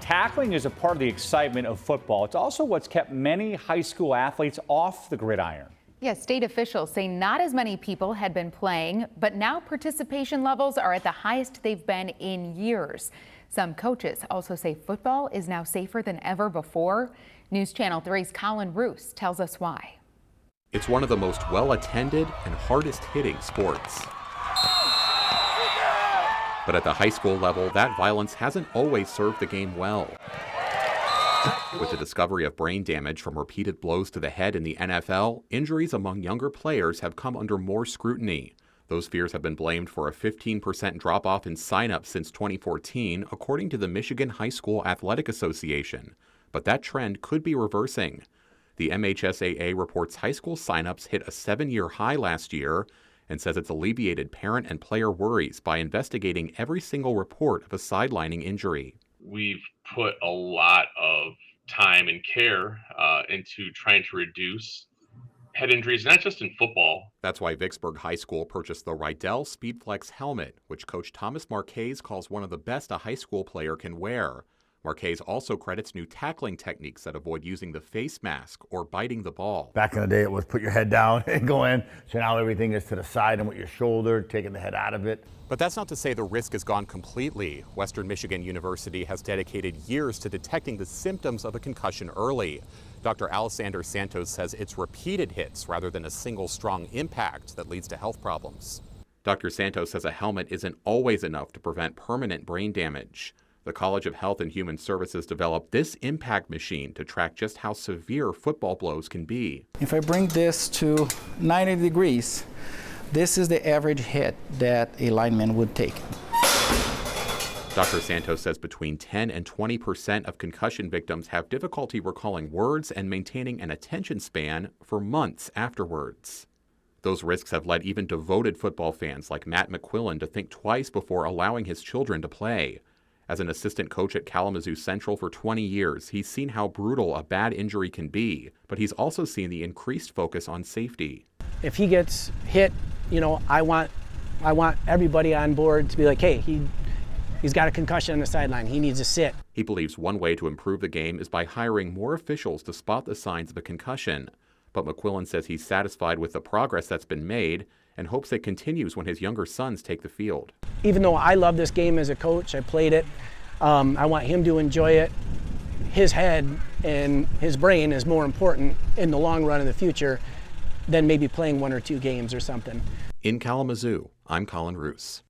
Tackling is a part of the excitement of football. It's also what's kept many high school athletes off the gridiron. Yes, state officials say not as many people had been playing, but now participation levels are at the highest they've been in years. Some coaches also say football is now safer than ever before. News Channel 3's Colin Roos tells us why. It's one of the most well-attended and hardest-hitting sports. But at the high school level, that violence hasn't always served the game well. With the discovery of brain damage from repeated blows to the head in the NFL, injuries among younger players have come under more scrutiny. Those fears have been blamed for a 15% drop-off in signups since 2014, according to the Michigan High School Athletic Association. But that trend could be reversing. The MHSAA reports high school signups hit a 7-year high last year and says it's alleviated parent and player worries by investigating every single report of a sidelining injury. We've put a lot of time and care into trying to reduce head injuries, not just in football. That's why Vicksburg High School purchased the Rydell Speedflex helmet, which Coach Thomas Marchese calls one of the best a high school player can wear. Marchese also credits new tackling techniques that avoid using the face mask or biting the ball. Back in the day, it was put your head down and go in. So now everything is to the side and with your shoulder, taking the head out of it. But that's not to say the risk has gone completely. Western Michigan University has dedicated years to detecting the symptoms of a concussion early. Dr. Alessander Santos says it's repeated hits rather than a single strong impact that leads to health problems. Dr. Santos says a helmet isn't always enough to prevent permanent brain damage. The College of Health and Human Services developed this impact machine to track just how severe football blows can be. If I bring this to 90 degrees, this is the average hit that a lineman would take. Dr. Santos says between 10 and 20% of concussion victims have difficulty recalling words and maintaining an attention span for months afterwards. Those risks have led even devoted football fans like Matt McQuillan to think twice before allowing his children to play. As an assistant coach at Kalamazoo Central for 20 years, he's seen how brutal a bad injury can be, but he's also seen the increased focus on safety. If he gets hit, I want everybody on board to be like, hey, he's got a concussion on the sideline. He needs to sit. He believes one way to improve the game is by hiring more officials to spot the signs of a concussion. But McQuillan says he's satisfied with the progress that's been made and hopes it continues when his younger sons take the field. Even though I love this game as a coach, I played it, I want him to enjoy it. His head and his brain is more important in the long run in the future than maybe playing 1 or 2 games or something. In Kalamazoo, I'm Colin Roos.